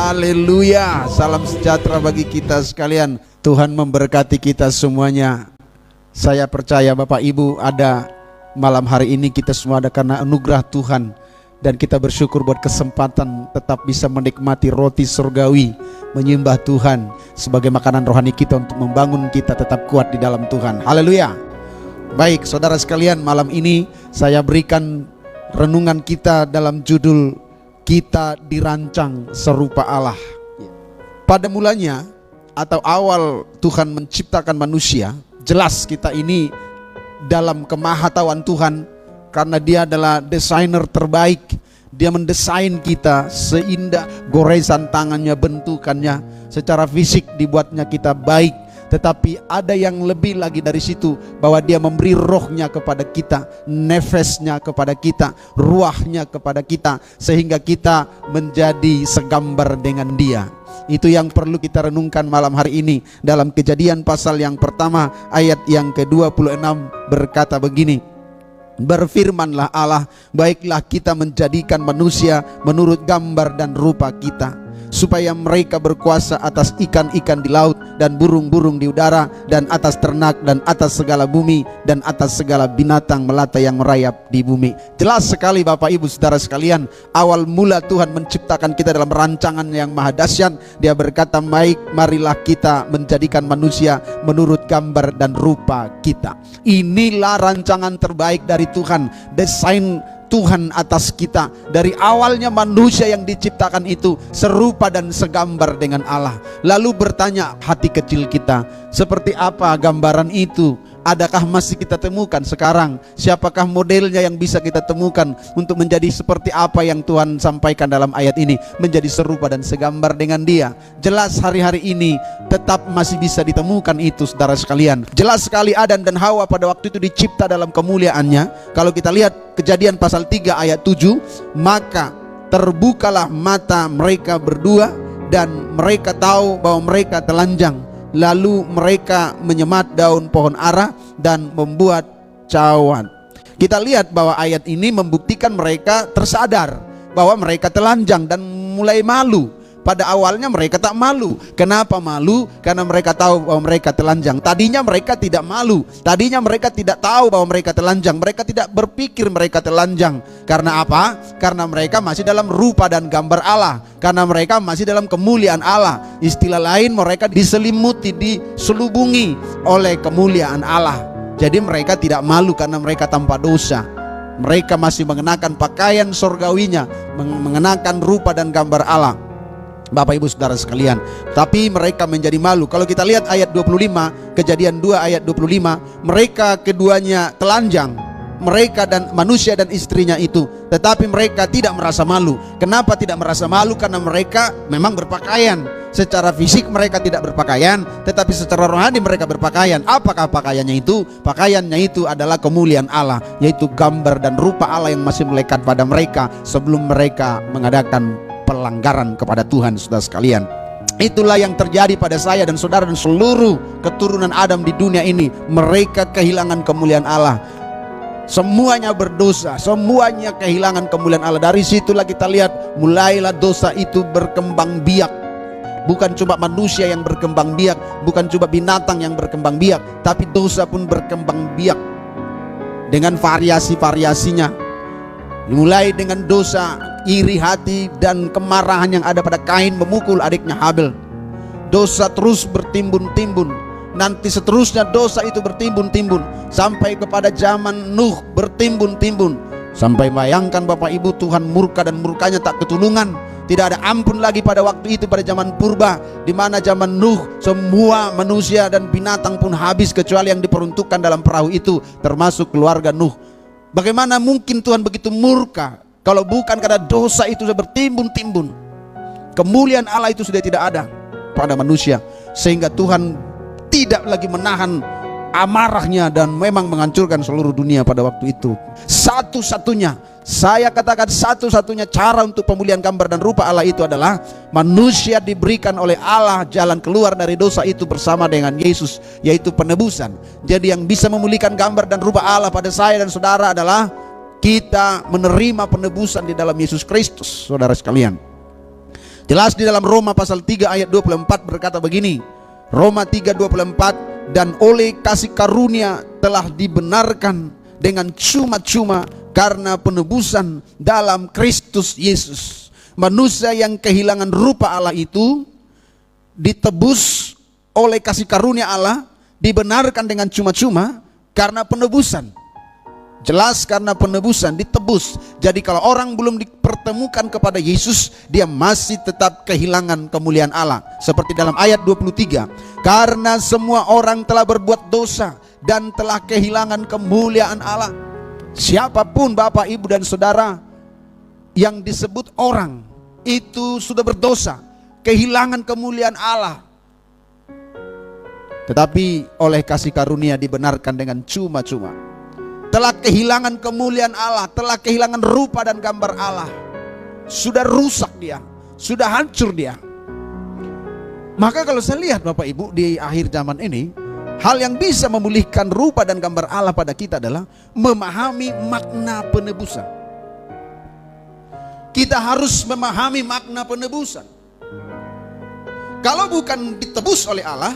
Haleluya. Salam sejahtera bagi kita sekalian. Tuhan memberkati kita semuanya. Saya percaya Bapak Ibu ada malam hari ini kita semua ada karena anugerah Tuhan. Dan kita bersyukur buat kesempatan tetap bisa menikmati roti surgawi, menyembah Tuhan sebagai makanan rohani kita untuk membangun kita tetap kuat di dalam Tuhan. Haleluya. Baik saudara sekalian, malam ini saya berikan renungan kita dalam judul Kita Dirancang Serupa Allah. Pada mulanya atau awal Tuhan menciptakan manusia, jelas kita ini dalam kemahatauan Tuhan. Karena dia adalah desainer terbaik. Dia mendesain kita seindah goresan tangannya, bentukannya. Secara fisik dibuatnya kita baik. Tetapi ada yang lebih lagi dari situ, bahwa dia memberi rohnya kepada kita, nefesnya kepada kita, ruahnya kepada kita, sehingga kita menjadi segambar dengan dia. Itu yang perlu kita renungkan malam hari ini. Dalam Kejadian pasal yang pertama ayat yang ke-26 berkata begini, berfirmanlah Allah, baiklah kita menjadikan manusia menurut gambar dan rupa kita, supaya mereka berkuasa atas ikan-ikan di laut dan burung-burung di udara, dan atas ternak, dan atas segala bumi, dan atas segala binatang melata yang merayap di bumi. Jelas sekali Bapak Ibu Saudara sekalian, awal mula Tuhan menciptakan kita dalam rancangan yang maha dahsyat. Dia berkata, baik marilah kita menjadikan manusia menurut gambar dan rupa kita. Inilah rancangan terbaik dari Tuhan, desain Tuhan atas kita. Dari awalnya manusia yang diciptakan itu serupa dan segambar dengan Allah. Lalu bertanya hati kecil kita, seperti apa gambaran itu? Adakah masih kita temukan sekarang? Siapakah modelnya yang bisa kita temukan untuk menjadi seperti apa yang Tuhan sampaikan dalam ayat ini, menjadi serupa dan segambar dengan Dia? Jelas hari-hari ini tetap masih bisa ditemukan itu saudara sekalian. Jelas sekali Adam dan Hawa pada waktu itu dicipta dalam kemuliaannya. Kalau kita lihat Kejadian pasal 3 ayat 7, maka terbukalah mata mereka berdua dan mereka tahu bahwa mereka telanjang. Lalu mereka menyemat daun pohon ara dan membuat cawan. Kita lihat bahwa ayat ini membuktikan mereka tersadar bahwa mereka telanjang dan mulai malu. Pada awalnya mereka tak malu. Kenapa malu? Karena mereka tahu bahwa mereka telanjang. Tadinya mereka tidak malu. Tadinya mereka tidak tahu bahwa mereka telanjang. Mereka tidak berpikir mereka telanjang. Karena apa? Karena mereka masih dalam rupa dan gambar Allah. Karena mereka masih dalam kemuliaan Allah. Istilah lain, mereka diselimuti, diselubungi oleh kemuliaan Allah. Jadi mereka tidak malu karena mereka tanpa dosa. Mereka masih mengenakan pakaian surgawinya, mengenakan rupa dan gambar Allah. Bapak Ibu Saudara sekalian, tapi mereka menjadi malu. Kalau kita lihat ayat 25, Kejadian 2 ayat 25, mereka keduanya telanjang, mereka dan manusia dan istrinya itu, tetapi mereka tidak merasa malu. Kenapa tidak merasa malu? Karena mereka memang berpakaian. Secara fisik mereka tidak berpakaian, tetapi secara rohani mereka berpakaian. Apakah pakaiannya itu? Pakaiannya itu adalah kemuliaan Allah, yaitu gambar dan rupa Allah yang masih melekat pada mereka sebelum mereka mengadakan pelanggaran kepada Tuhan. Saudara sekalian, itulah yang terjadi pada saya dan saudara dan seluruh keturunan Adam di dunia ini. Mereka kehilangan kemuliaan Allah. Semuanya berdosa, semuanya kehilangan kemuliaan Allah. Dari situlah kita lihat mulailah dosa itu berkembang biak. Bukan cuma manusia yang berkembang biak, bukan cuma binatang yang berkembang biak, tapi dosa pun berkembang biak dengan variasi-variasinya. Mulai dengan dosa iri hati dan kemarahan yang ada pada Kain memukul adiknya Habel. Dosa terus bertimbun-timbun. Nanti seterusnya dosa itu bertimbun-timbun sampai kepada zaman Nuh bertimbun-timbun. Sampai bayangkan Bapak Ibu, Tuhan murka dan murkanya tak ketulungan. Tidak ada ampun lagi pada waktu itu, pada zaman purba, di mana zaman Nuh semua manusia dan binatang pun habis kecuali yang diperuntukkan dalam perahu itu, termasuk keluarga Nuh. Bagaimana mungkin Tuhan begitu murka kalau bukan karena dosa itu sudah bertimbun-timbun. Kemuliaan Allah itu sudah tidak ada pada manusia, sehingga Tuhan tidak lagi menahan amarahnya dan memang menghancurkan seluruh dunia pada waktu itu. Satu-satunya, saya katakan satu-satunya cara untuk pemulihan gambar dan rupa Allah itu adalah manusia diberikan oleh Allah jalan keluar dari dosa itu bersama dengan Yesus, yaitu penebusan. Jadi yang bisa memulihkan gambar dan rupa Allah pada saya dan saudara adalah kita menerima penebusan di dalam Yesus Kristus, saudara sekalian. Jelas di dalam Roma pasal 3 ayat 24 berkata begini. Roma 3:24, dan oleh kasih karunia telah dibenarkan dengan cuma-cuma karena penebusan dalam Kristus Yesus. Manusia yang kehilangan rupa Allah itu ditebus oleh kasih karunia Allah, dibenarkan dengan cuma-cuma karena penebusan. Jelas karena penebusan, ditebus. Jadi kalau orang belum dipertemukan kepada Yesus, dia masih tetap kehilangan kemuliaan Allah. Seperti dalam ayat 23, karena semua orang telah berbuat dosa dan telah kehilangan kemuliaan Allah. Siapapun Bapak, Ibu, dan Saudara yang disebut orang, itu sudah berdosa, kehilangan kemuliaan Allah. Tetapi oleh kasih karunia dibenarkan dengan cuma-cuma. Telah kehilangan kemuliaan Allah, telah kehilangan rupa dan gambar Allah. Sudah rusak dia, sudah hancur dia. Maka kalau saya lihat Bapak Ibu di akhir zaman ini, hal yang bisa memulihkan rupa dan gambar Allah pada kita adalah memahami makna penebusan. Kita harus memahami makna penebusan. Kalau bukan ditebus oleh Allah,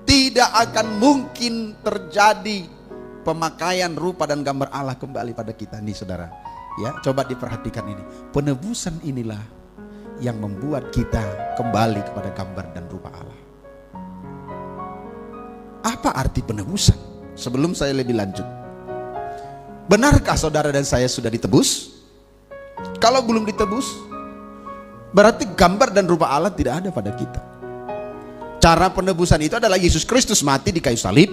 tidak akan mungkin terjadi pemakaian rupa dan gambar Allah kembali pada kita nih saudara. Ya, coba diperhatikan ini. Penebusan inilah yang membuat kita kembali kepada gambar dan rupa Allah. Apa arti penebusan? Sebelum saya lebih lanjut, benarkah saudara dan saya sudah ditebus? Kalau belum ditebus, berarti gambar dan rupa Allah tidak ada pada kita. Cara penebusan itu adalah Yesus Kristus mati di kayu salib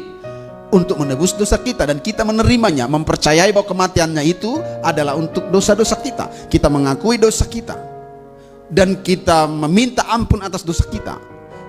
untuk menebus dosa kita, dan kita menerimanya, mempercayai bahwa kematiannya itu adalah untuk dosa-dosa kita. Kita mengakui dosa kita dan kita meminta ampun atas dosa kita,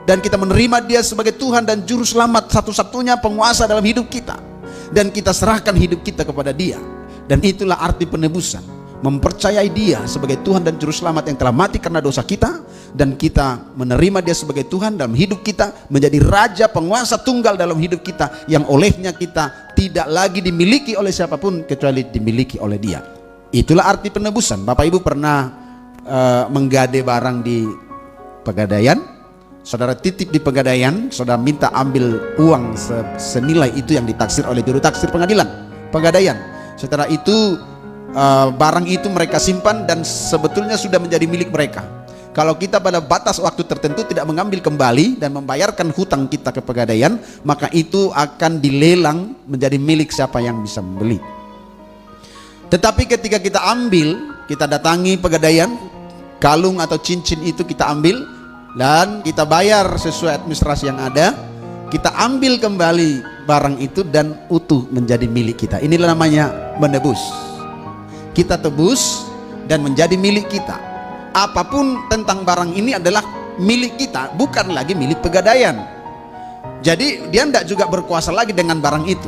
dan kita menerima dia sebagai Tuhan dan Juru Selamat satu-satunya penguasa dalam hidup kita, dan kita serahkan hidup kita kepada dia. Dan itulah arti penebusan, mempercayai dia sebagai Tuhan dan Juru Selamat yang telah mati karena dosa kita, dan kita menerima dia sebagai Tuhan dalam hidup kita, menjadi Raja penguasa tunggal dalam hidup kita, yang olehnya kita tidak lagi dimiliki oleh siapapun kecuali dimiliki oleh dia. Itulah arti penebusan. Bapak Ibu pernah menggade barang di Pegadaian, saudara titip di Pegadaian, saudara minta ambil uang senilai itu yang ditaksir oleh juru taksir pengadilan Pegadaian. Setelah itu barang itu mereka simpan dan sebetulnya sudah menjadi milik mereka. Kalau kita pada batas waktu tertentu tidak mengambil kembali dan membayarkan hutang kita ke Pegadaian, maka itu akan dilelang menjadi milik siapa yang bisa membeli. Tetapi ketika kita ambil, kita datangi Pegadaian, kalung atau cincin itu kita ambil dan kita bayar sesuai administrasi yang ada, kita ambil kembali barang itu dan utuh menjadi milik kita. Inilah namanya menebus. Kita tebus dan menjadi milik kita. Apapun tentang barang ini adalah milik kita, bukan lagi milik Pegadaian. Jadi dia tidak juga berkuasa lagi dengan barang itu.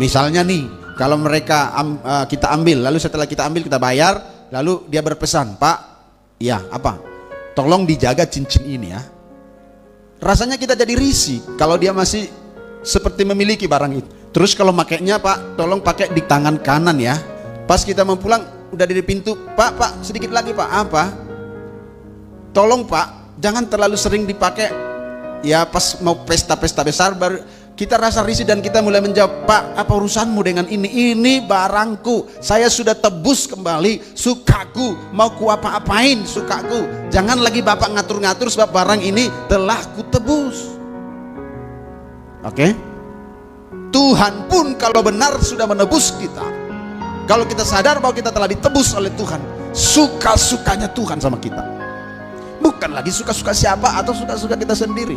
Misalnya nih, kalau mereka kita ambil, lalu setelah kita ambil kita bayar, lalu dia berpesan, Pak, ya apa? Tolong dijaga cincin ini ya. Rasanya kita jadi risih kalau dia masih seperti memiliki barang itu. Terus kalau makainya, Pak, tolong pakai di tangan kanan ya. Pas kita mau pulang, udah di pintu, Pak, sedikit lagi Pak, apa? Tolong Pak, jangan terlalu sering dipakai. Ya pas mau pesta-pesta besar baru kita rasa risih dan kita mulai menjawab, Pak, apa urusanmu dengan ini? Ini barangku, saya sudah tebus kembali, sukaku, mau ku apa-apain sukaku. Jangan lagi Bapak ngatur-ngatur sebab barang ini telah ku tebus. Oke? Tuhan pun kalau benar sudah menebus kita, kalau kita sadar bahwa kita telah ditebus oleh Tuhan, suka-sukanya Tuhan sama kita. Bukan lagi suka-suka siapa atau suka-suka kita sendiri.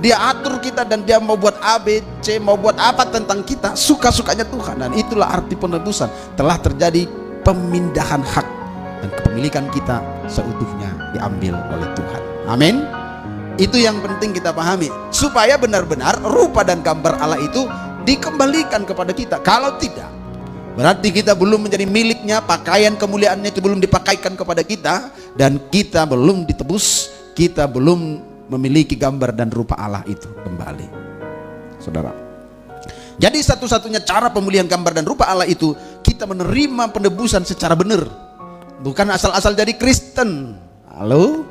Dia atur kita dan dia mau buat A, B, C, mau buat apa tentang kita, suka-sukanya Tuhan. Dan itulah arti penebusan. Telah terjadi pemindahan hak dan kepemilikan kita seutuhnya diambil oleh Tuhan. Amin. Itu yang penting kita pahami, supaya benar-benar rupa dan gambar Allah itu dikembalikan kepada kita. Kalau tidak, berarti kita belum menjadi miliknya, pakaian kemuliaannya itu belum dipakaikan kepada kita, dan kita belum ditebus, kita belum memiliki gambar dan rupa Allah itu kembali. Saudara, jadi satu-satunya cara pemulihan gambar dan rupa Allah itu kita menerima penebusan secara benar, bukan asal-asal jadi Kristen. Halo?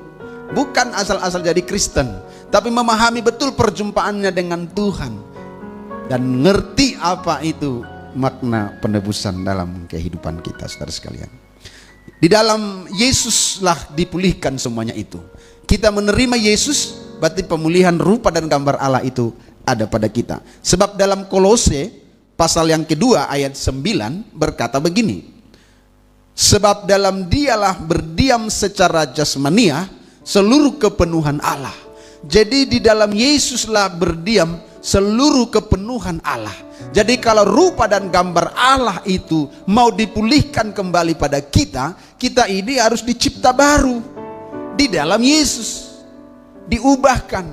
Bukan asal-asal jadi Kristen, tapi memahami betul perjumpaannya dengan Tuhan dan ngerti apa itu makna penebusan dalam kehidupan kita, saudara sekalian. Di dalam Yesuslah dipulihkan semuanya itu. Kita menerima Yesus, berarti pemulihan rupa dan gambar Allah itu ada pada kita. Sebab dalam Kolose pasal yang kedua ayat 9 berkata begini, sebab dalam Dialah berdiam secara jasmaniah seluruh kepenuhan Allah. Jadi di dalam Yesuslah berdiam seluruh kepenuhan Allah. Jadi kalau rupa dan gambar Allah itu mau dipulihkan kembali pada kita, kita ini harus dicipta baru di dalam Yesus, diubahkan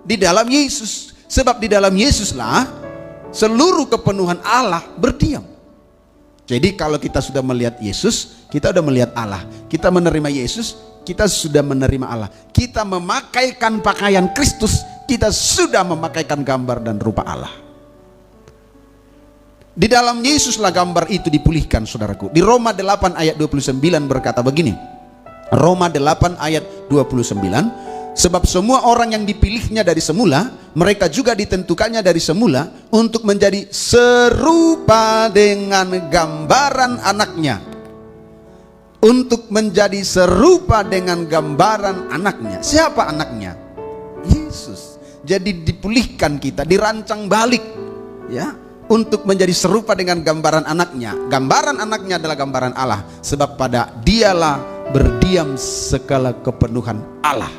di dalam Yesus. Sebab di dalam Yesuslah seluruh kepenuhan Allah berdiam. Jadi kalau kita sudah melihat Yesus, kita sudah melihat Allah. Kita menerima Yesus, kita sudah menerima Allah. Kita memakaikan pakaian Kristus, kita sudah memakaikan gambar dan rupa Allah. Di dalam Yesuslah gambar itu dipulihkan, saudaraku. Di Roma 8 ayat 29 berkata begini. Roma 8 ayat 29, sebab semua orang yang dipilihnya dari semula, mereka juga ditentukannya dari semula untuk menjadi serupa dengan gambaran anaknya. Untuk menjadi serupa dengan gambaran anaknya. Siapa anaknya? Yesus. Jadi dipulihkan kita, dirancang balik, ya, untuk menjadi serupa dengan gambaran anaknya. Gambaran anaknya adalah gambaran Allah, sebab pada Dialah berdiam segala kepenuhan Allah.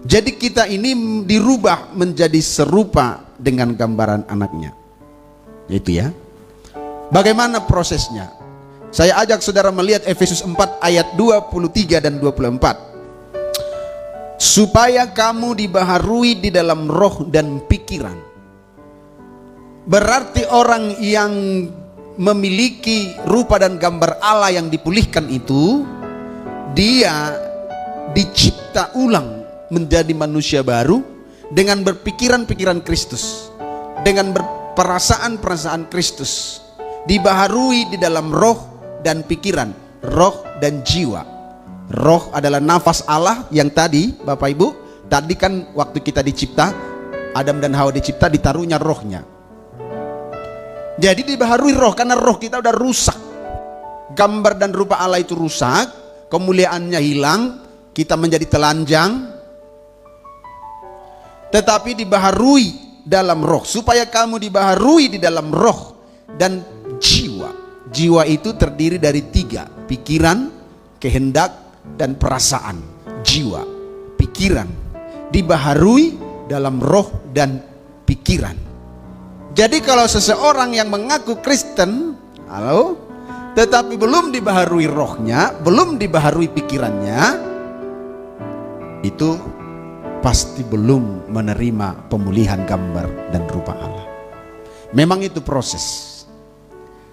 Jadi kita ini dirubah menjadi serupa dengan gambaran anaknya. Itu ya. Bagaimana prosesnya? Saya ajak saudara melihat Efesus 4 ayat 23 dan 24. Supaya kamu dibaharui di dalam roh dan pikiran. Berarti orang yang memiliki rupa dan gambar Allah yang dipulihkan itu, dia dicipta ulang menjadi manusia baru dengan berpikiran-pikiran Kristus, dengan berperasaan-perasaan Kristus, dibaharui di dalam roh dan pikiran, roh dan jiwa. Roh adalah nafas Allah yang tadi, Bapak Ibu, tadi kan waktu kita dicipta, Adam dan Hawa dicipta, ditaruhnya rohnya. Jadi dibaharui roh, karena roh kita udah rusak. Gambar dan rupa Allah itu rusak, kemuliaannya hilang, kita menjadi telanjang. Tetapi dibaharui dalam roh, supaya kamu dibaharui di dalam roh dan jiwa. Jiwa itu terdiri dari 3, pikiran, kehendak, dan perasaan. Jiwa, pikiran, dibaharui dalam roh dan pikiran. Jadi kalau seseorang yang mengaku Kristen, halo, tetapi belum dibaharui rohnya, belum dibaharui pikirannya, itu pasti belum menerima pemulihan gambar dan rupa Allah. Memang itu proses,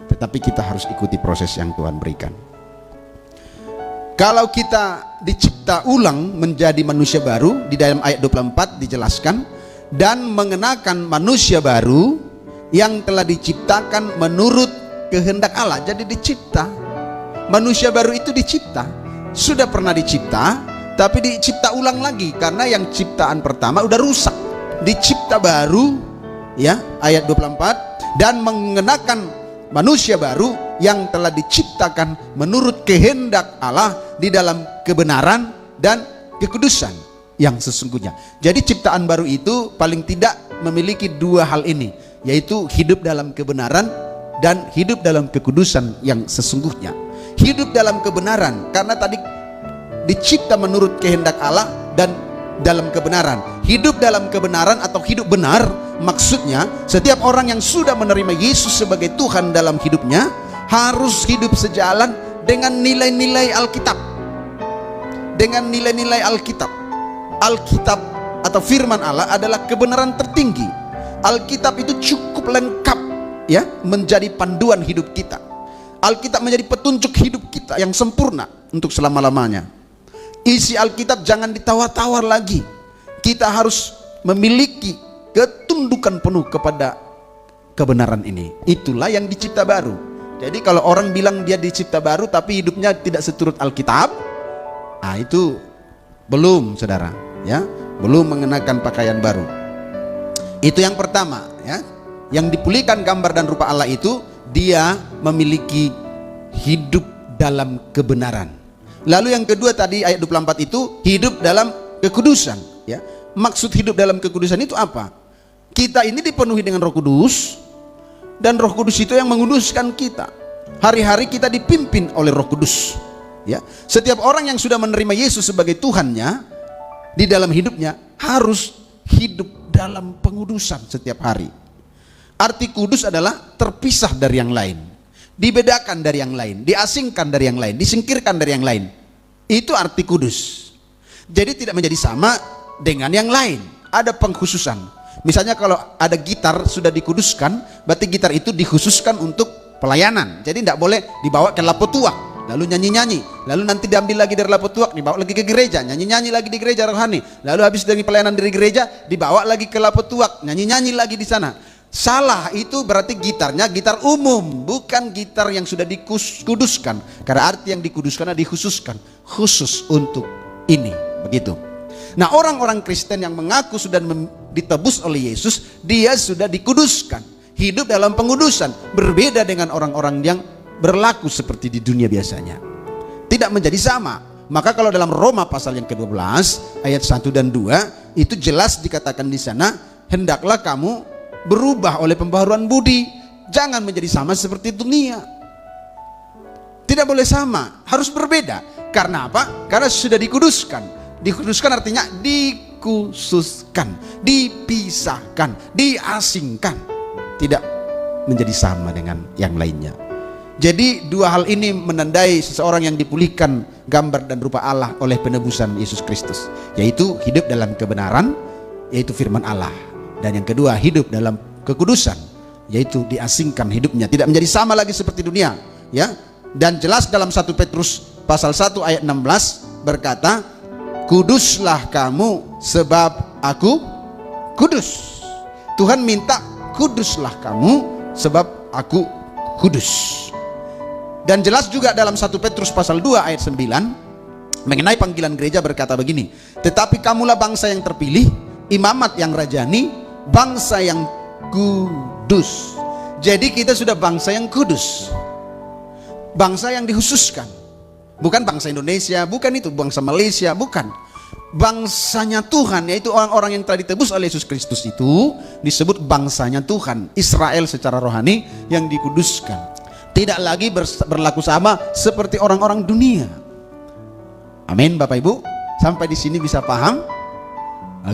tetapi kita harus ikuti proses yang Tuhan berikan. Kalau kita dicipta ulang menjadi manusia baru, di dalam ayat 24 dijelaskan, dan mengenakan manusia baru yang telah diciptakan menurut kehendak Allah. Jadi dicipta, manusia baru itu dicipta, sudah pernah dicipta, tapi dicipta ulang lagi karena yang ciptaan pertama udah rusak. Dicipta baru, ya, ayat 24, dan mengenakan manusia baru yang telah diciptakan menurut kehendak Allah di dalam kebenaran dan kekudusan yang sesungguhnya. Jadi ciptaan baru itu paling tidak memiliki 2 hal ini, yaitu hidup dalam kebenaran dan hidup dalam kekudusan yang sesungguhnya. Hidup dalam kebenaran karena tadi dicipta menurut kehendak Allah dan dalam kebenaran. Hidup dalam kebenaran atau hidup benar, maksudnya setiap orang yang sudah menerima Yesus sebagai Tuhan dalam hidupnya harus hidup sejalan dengan nilai-nilai Alkitab. Dengan nilai-nilai Alkitab. Alkitab atau firman Allah adalah kebenaran tertinggi. Alkitab itu cukup lengkap, ya, menjadi panduan hidup kita. Alkitab menjadi petunjuk hidup kita yang sempurna untuk selama-lamanya. Isi Alkitab jangan ditawar-tawar lagi. Kita harus memiliki ketundukan penuh kepada kebenaran ini. Itulah yang dicipta baru. Jadi kalau orang bilang dia dicipta baru tapi hidupnya tidak seturut Alkitab, nah itu Belum, saudara, ya, belum mengenakan pakaian baru. Itu yang pertama, ya. Yang dipulihkan gambar dan rupa Allah itu dia memiliki hidup dalam kebenaran. Lalu yang kedua tadi ayat 24 itu hidup dalam kekudusan, ya. Maksud hidup dalam kekudusan itu apa? Kita ini dipenuhi dengan Roh Kudus, dan Roh Kudus itu yang menguduskan kita. Hari-hari kita dipimpin oleh Roh Kudus, ya. Setiap orang yang sudah menerima Yesus sebagai Tuhannya di dalam hidupnya harus hidup dalam pengudusan setiap hari. Arti kudus adalah terpisah dari yang lain, dibedakan dari yang lain, diasingkan dari yang lain, disingkirkan dari yang lain. Itu arti kudus. Jadi tidak menjadi sama dengan yang lain, ada pengkhususan. Misalnya kalau ada gitar sudah dikuduskan, berarti gitar itu dikhususkan untuk pelayanan. Jadi tidak boleh dibawa ke lapo tuak lalu nyanyi-nyanyi, lalu nanti diambil lagi dari lapo tuak dibawa lagi ke gereja, nyanyi-nyanyi lagi di gereja rohani, lalu habis dari pelayanan dari gereja dibawa lagi ke lapo tuak, nyanyi-nyanyi lagi di sana. Salah, itu berarti gitarnya gitar umum, bukan gitar yang sudah dikuduskan. Karena arti yang dikuduskan adalah dikhususkan, khusus untuk ini, begitu. Nah, orang-orang Kristen yang mengaku sudah ditebus oleh Yesus, dia sudah dikuduskan, hidup dalam pengudusan, berbeda dengan orang-orang yang berlaku seperti di dunia biasanya. Tidak menjadi sama. Maka kalau dalam Roma pasal yang ke-12 ayat 1 dan 2 itu jelas dikatakan di sana, hendaklah kamu berubah oleh pembaharuan budi, jangan menjadi sama seperti dunia. Tidak boleh sama, harus berbeda. Karena apa? Karena sudah dikuduskan. Dikuduskan artinya dikhususkan, dipisahkan, diasingkan, tidak menjadi sama dengan yang lainnya. Jadi dua hal ini menandai seseorang yang dipulihkan gambar dan rupa Allah oleh penebusan Yesus Kristus, yaitu hidup dalam kebenaran, yaitu firman Allah. Dan yang kedua, hidup dalam kekudusan, yaitu diasingkan hidupnya, tidak menjadi sama lagi seperti dunia, ya. Dan jelas dalam 1 Petrus pasal 1 ayat 16 berkata, kuduslah kamu sebab aku kudus. Tuhan minta kuduslah kamu sebab aku kudus. Dan jelas juga dalam 1 Petrus pasal 2 ayat 9 mengenai panggilan gereja berkata begini, tetapi kamulah bangsa yang terpilih, imamat yang rajani, bangsa yang kudus. Jadi kita sudah bangsa yang kudus, bangsa yang dikhususkan. Bukan bangsa Indonesia, bukan itu, bangsa Malaysia, bukan. Bangsanya Tuhan, yaitu orang-orang yang telah ditebus oleh Yesus Kristus itu disebut bangsanya Tuhan, Israel secara rohani yang dikuduskan. Tidak lagi berlaku sama seperti orang-orang dunia. Amin, Bapak Ibu. Sampai di sini bisa paham?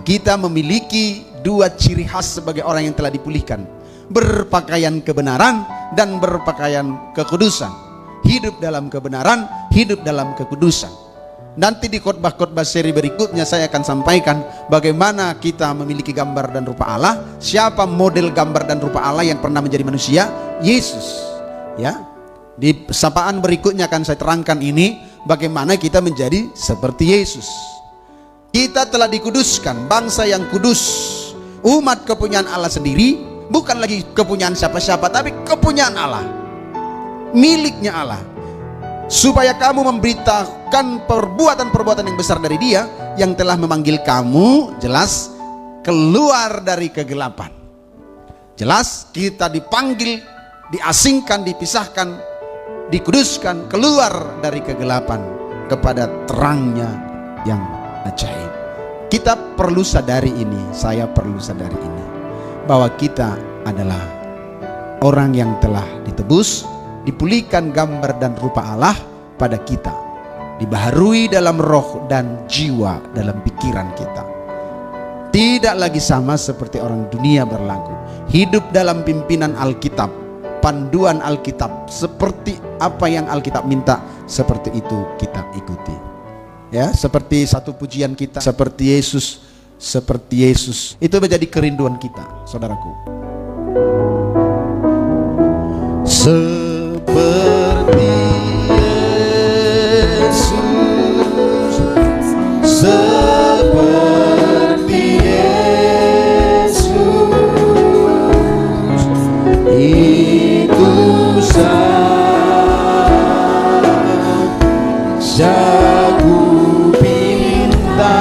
Kita memiliki dua ciri khas sebagai orang yang telah dipulihkan: berpakaian kebenaran dan berpakaian kekudusan. Hidup dalam kebenaran, hidup dalam kekudusan. Nanti di khotbah-khotbah seri berikutnya saya akan sampaikan bagaimana kita memiliki gambar dan rupa Allah. Siapa model gambar dan rupa Allah yang pernah menjadi manusia? Yesus. Ya, di sapaan berikutnya akan saya terangkan ini bagaimana kita menjadi seperti Yesus. Kita telah dikuduskan, bangsa yang kudus, umat kepunyaan Allah sendiri, bukan lagi kepunyaan siapa-siapa, tapi kepunyaan Allah, miliknya Allah, supaya kamu memberitakan perbuatan-perbuatan yang besar dari Dia yang telah memanggil kamu, jelas, keluar dari kegelapan. Jelas kita dipanggil, diasingkan, dipisahkan, dikuduskan, keluar dari kegelapan kepada terangnya yang ajaib. Kita perlu sadari ini, saya perlu sadari ini, bahwa kita adalah orang yang telah ditebus, dipulihkan gambar dan rupa Allah pada kita, dibaharui dalam roh dan jiwa, dalam pikiran kita. Tidak lagi sama seperti orang dunia berlaku. Hidup dalam pimpinan Alkitab, panduan Alkitab, seperti apa yang Alkitab minta, seperti itu kita ikuti. Ya, seperti satu pujian kita, seperti Yesus, seperti Yesus. Itu menjadi kerinduan kita, saudaraku. Seperti Yesus, seperti Yesus, itu saja ku pinta.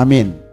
Amin.